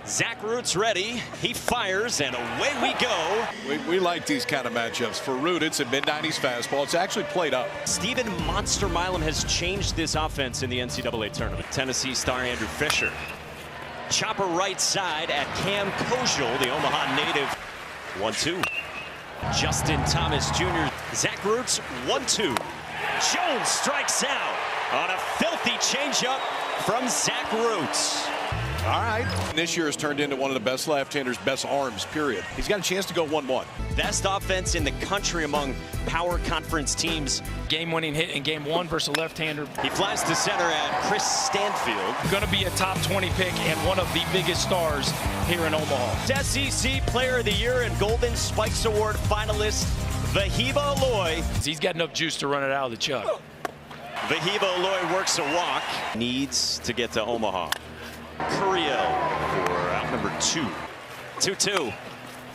Zach Root's ready. He fires, and away we go. We like these kind of matchups. For Root, it's a mid-90s fastball. It's actually played up. Stephen Monster Milam has changed this offense in the NCAA tournament. Tennessee star Andrew Fisher. Chopper right side at Cam Kojal, the Omaha native. 1-2. Justin Thomas Jr. Zach Root's 1-2. Jones strikes out on a filthy changeup from Zach Root. All right. This year has turned into one of the best left-handers, best arms, period. He's got a chance to go 1-1. Best offense in the country among power conference teams. Game-winning hit in game 1 versus a left-hander. He flies to center at Chris Stanfield. Going to be a top 20 pick and one of the biggest stars here in Omaha. SEC Player of the Year and Golden Spikes Award finalist Vahiba Aloy. He's got enough juice to run it out of the chuck. Vahiba Aloy works a walk. Needs to get to Omaha. Curiel for out number 2. 2-2.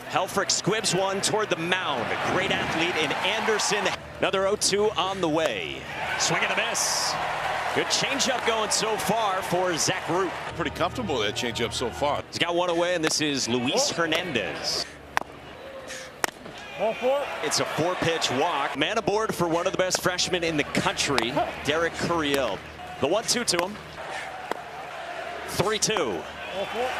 Helfrich squibs one toward the mound. A great athlete in Anderson. Another 0-2 on the way. Swing and a miss. Good changeup going so far for Zach Root. Pretty comfortable with that changeup so far. He's got one away, and this is Luis Hernandez. It's a 4-pitch walk. Man aboard for one of the best freshmen in the country, Derek Curiel. The 1-2 to him. 3-2.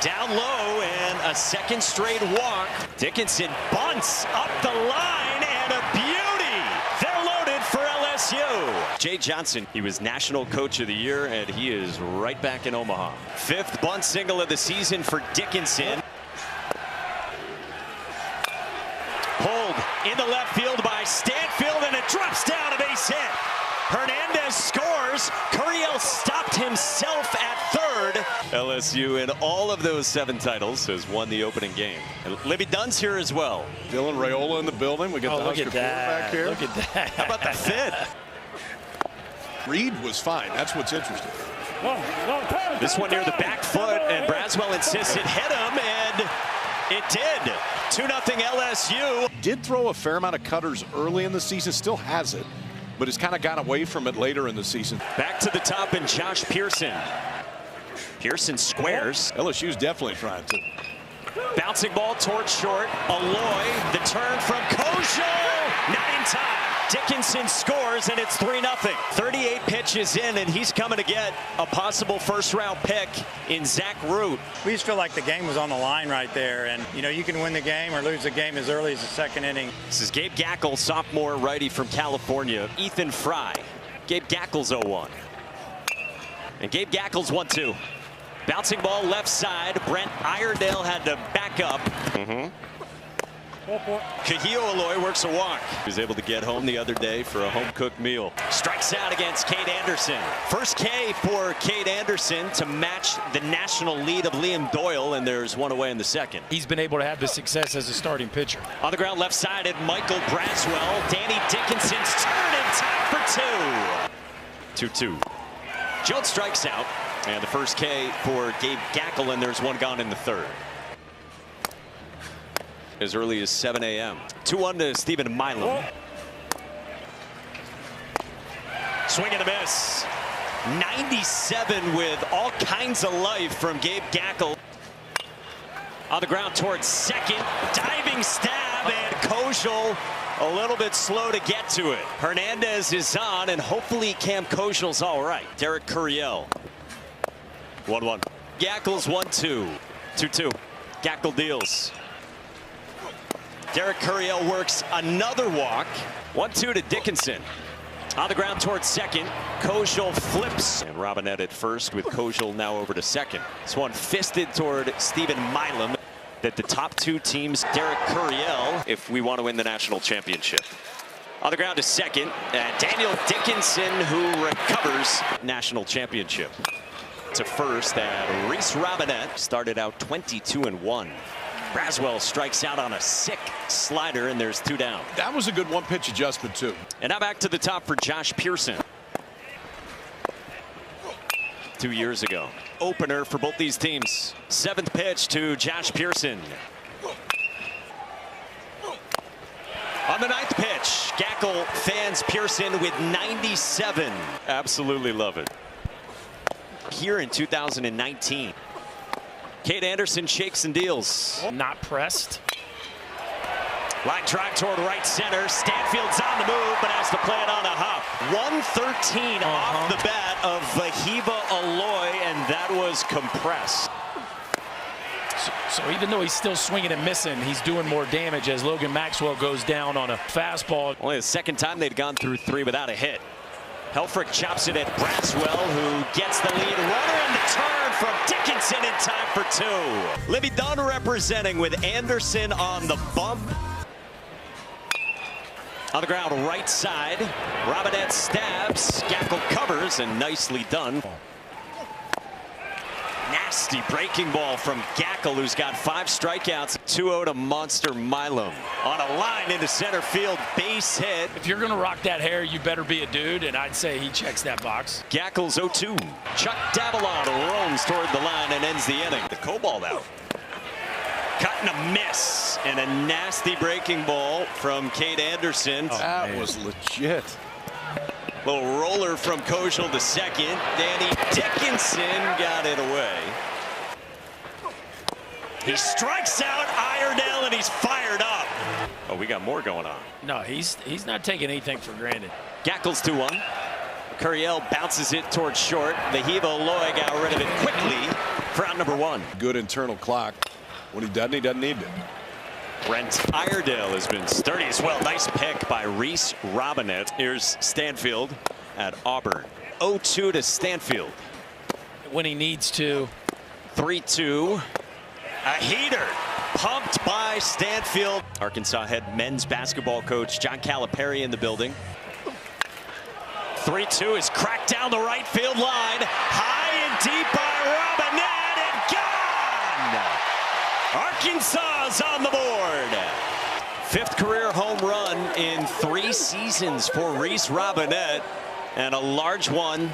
Down low and a second straight walk. Dickinson bunts up the line and a beauty. They're loaded for LSU. Jay Johnson, he was National Coach of the Year, and he is right back in Omaha. 5th bunt single of the season for Dickinson. Pulled into left field by Stanfield, and it drops down, a base hit. Hernandez scores. Curiel stopped himself at third. LSU in all of those 7 titles has won the opening game. And Libby Dunn's here as well. Dylan Raiola in the building. We got the look Husker at that. back here. Look at that. How about the fit? Reed was fine. That's what's interesting. This one near the back foot, and Braswell insists it hit him, and it did. 2-0 LSU. Did throw a fair amount of cutters early in the season. Still has it, but has kind of got away from it later in the season. Back to the top, and Josh Pearson. Pearson squares. LSU's definitely trying to. Bouncing ball towards short. Aloy, the turn from Kojal. Not in time. Dickinson scores, and it's 3-0. 38 pitches in, and he's coming to get a possible first-round pick in Zach Root. We just feel like the game was on the line right there, and you can win the game or lose the game as early as the second inning. This is Gabe Gackel, sophomore righty from California. Ethan Fry. Gabe Gackel's 0-1. And Gabe Gackel's 1-2. Bouncing ball left side. Brent Iredale had to back up. Kahio Aloy works a walk. He was able to get home the other day for a home-cooked meal. Strikes out against Cade Anderson. First K for Cade Anderson to match the national lead of Liam Doyle, and there's one away in the second. He's been able to have the success as a starting pitcher. On the ground left side at Michael Braswell. Danny Dickinson's turn in time for 2. 2-2. Jones strikes out, and the first K for Gabe Gackel, and there's one gone in the third. As early as 7 a.m. 2-1 to Stephen Milam. Swing and a miss. 97 with all kinds of life from Gabe Gackel. On the ground towards second. Diving stab, and Kojal a little bit slow to get to it. Hernandez is on, and hopefully Cam Kojal's all right. Derek Curiel. 1-1. Gackel's 1-2. 2-2. Gackel deals. Derek Curiel works another walk. 1-2 to Dickinson. On the ground towards second. Kojal flips. And Robinette at first, with Kojal now over to second. This one fisted toward Stephen Milam. That the top 2 teams, Derek Curiel, if we want to win the national championship. On the ground to second. And Daniel Dickinson, who recovers national championship. To first, and Reese Robinette started out 22-1. Braswell strikes out on a sick slider, and there's 2 down. That was a good one-pitch adjustment, too. And now back to the top for Josh Pearson. 2 years ago. Opener for both these teams. 7th pitch to Josh Pearson. On the 9th pitch, Gackel fans Pearson with 97. Absolutely love it. Here in 2019. Kate Anderson shakes and deals. Not pressed. Line drive toward right center. Stanfield's on the move, but has to play it on a hop. 113 off the bat of Vahiva Aloy, and that was compressed. So even though he's still swinging and missing, he's doing more damage as Logan Maxwell goes down on a fastball. Only the second time they'd gone through 3 without a hit. Helfrich chops it at Braswell, who gets the lead. Runner in the turn from Dickinson in time for 2. Libby Dunn representing with Anderson on the bump. On the ground, right side. Robinette stabs. Gackle covers, and nicely done. Nasty breaking ball from Gackle, who's got 5 strikeouts. 2-0 to Monster Milam. On a line into center field, base hit. If you're going to rock that hair, you better be a dude, and I'd say he checks that box. Gackle's 0-2. Chuck Davalon roams toward the line and ends the inning. The cobalt out. Cut and a miss, and a nasty breaking ball from Kate Anderson. That was legit. Little roller from Kojal to second. Danny Dickinson got it away. He strikes out Iredale, and he's fired up. Oh, we got more going on. No, he's not taking anything for granted. Gackle's 2-1. Curiel bounces it towards short. Vahiva Aloy got rid of it quickly for out number 1. Good internal clock. When he doesn't need it. Brent Iredale has been sturdy as well. Nice pick by Reese Robinette. Here's Stanfield at Auburn. 0-2 to Stanfield. When he needs to. 3-2. A heater pumped by Stanfield. Arkansas head men's basketball coach John Calipari in the building. 3-2 is cracked down the right field line. High and deep by Robinette, and gone! Arkansas's on the board. 5th career home run in 3 seasons for Reese Robinette, and a large one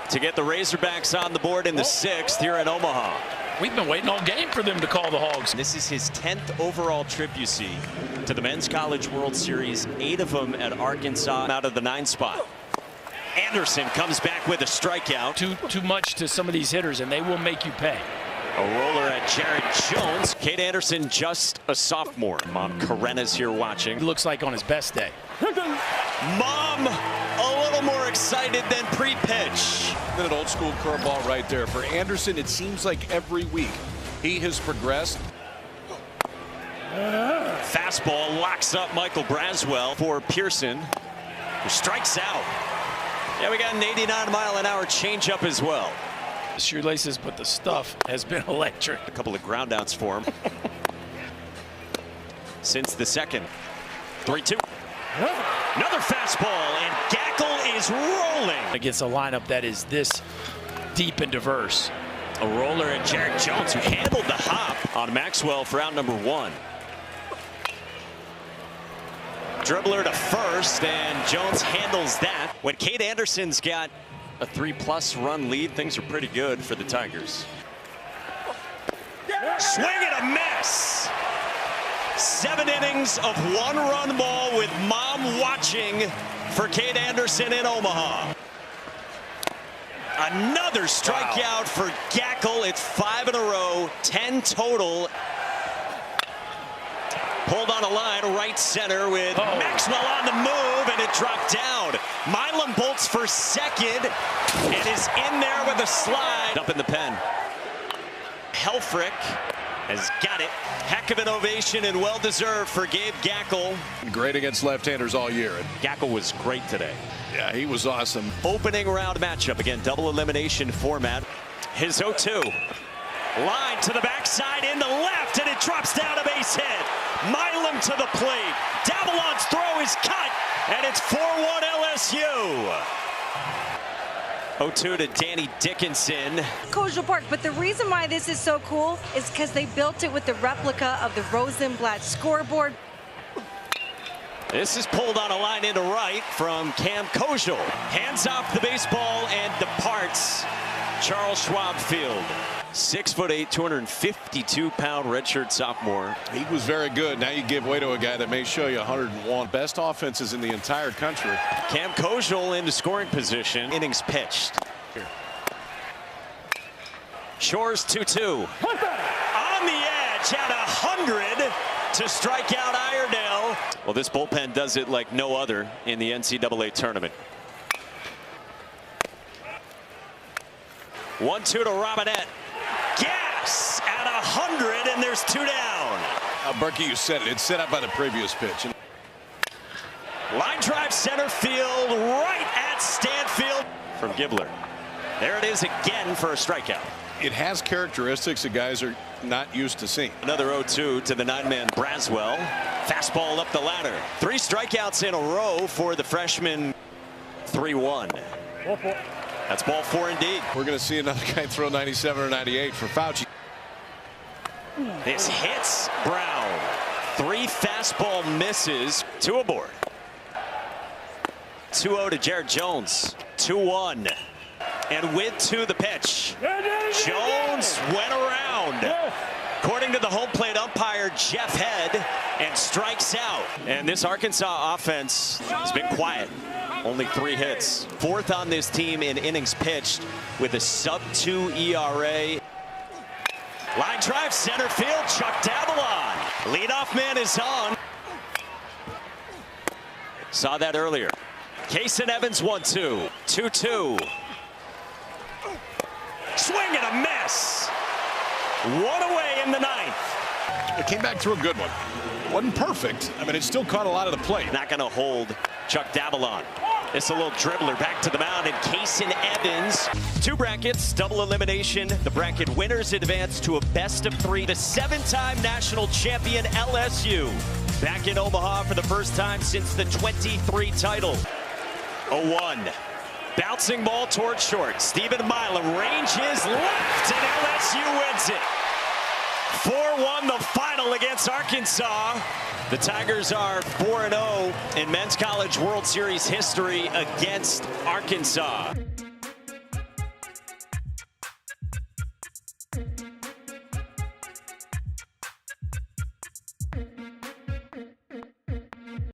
to get the Razorbacks on the board in the 6th here in Omaha. We've been waiting all game for them to call the Hogs. This is his 10th overall trip, you see, to the Men's College World Series. 8 of them at Arkansas out of the 9 spot. Anderson comes back with a strikeout. Too much to some of these hitters, and they will make you pay. A roller at Jared Jones. Kate Anderson, just a sophomore. Mom Karena's here watching. He looks like on his best day. Mom, a little more excited than pre-pitch. An old school curveball right there. For Anderson, it seems like every week he has progressed. Fastball locks up Michael Braswell for Pearson, who strikes out. Yeah, we got an 89-mile-an-hour changeup as well. Shoelaces, but the stuff has been electric. A couple of groundouts for him. Since the 2nd. 3-2. Another fastball, and Gackle is rolling. Against a lineup that is this deep and diverse. A roller at Jared Jones, who handled the hop on Maxwell for out number 1. Dribbler to first, and Jones handles that. When Kate Anderson's got a 3+ run lead, things are pretty good for the Tigers. Swing and a miss. 7 innings of 1-run ball with Mom watching for Kate Anderson in Omaha. Another strikeout for Gackle. It's 5 in a row, 10 total. Pulled on a line right center with Maxwell on the move, and it dropped down. Milam bolts for second and is in there with a slide. Up in the pen. Helfrich has got it. Heck of an ovation and well-deserved for Gabe Gackle. Great against left-handers all year. Gackle was great today. Yeah, he was awesome. Opening round matchup. Again, double elimination format. His 0-2. Line to the backside into left, and it drops down a base hit. Milam to the plate. Davalon's throw is cut, and it's 4-1 LSU. 0-2 to Danny Dickinson. Kojal Park, but the reason why this is so cool is because they built it with the replica of the Rosenblatt scoreboard. This is pulled on a line into right from Cam Kojal. Hands off the baseball and departs Charles Schwab Field. 6'8", 252-pound redshirt sophomore. He was very good. Now you give way to a guy that may show you 101. Best offenses in the entire country. Cam Kojal into scoring position. Innings pitched. Shores 2-2. 100 to strike out Iredale. Well, this bullpen does it like no other in the NCAA tournament. 1-2 to Robinette. Gas at 100, and there's 2 down. Berkey, you said it. It's set up by the previous pitch. Line drive center field, right at Stanfield from Gibbler. There it is again for a strikeout. It has characteristics that guys are not used to seeing. Another 0-2 to the 9-man Braswell. Fastball up the ladder. 3 strikeouts in a row for the freshman. 3-1. That's ball 4 indeed. We're going to see another guy throw 97 or 98 for Fauci. This hits Brown. 3 fastball misses. 2 aboard. 2-0 to Jared Jones. 2-1. And with 2 the pitch. Jones went around. According to the home plate umpire Jeff Head, and strikes out. And this Arkansas offense has been quiet. Only 3 hits. 4th on this team in innings pitched with a sub-2 ERA. Line drive center field, Chuck Davalon. Leadoff man is on. Saw that earlier. Kason Evans 1-2. 2-2. Swing and a miss. 1 away in the 9th. It came back through a good one. Wasn't perfect. I mean, it still caught a lot of the plate. Not going to hold Chuck Davalon. It's a little dribbler back to the mound, and Kason Evans. 2 brackets, double elimination. The bracket winners advance to a best-of-3. The 7-time national champion LSU back in Omaha for the first time since the 23 title. 0-1. Bouncing ball toward short. Stephen Milam ranges left, and LSU wins it. 4-1 the final against Arkansas. The Tigers are 4-0 in Men's College World Series history against Arkansas.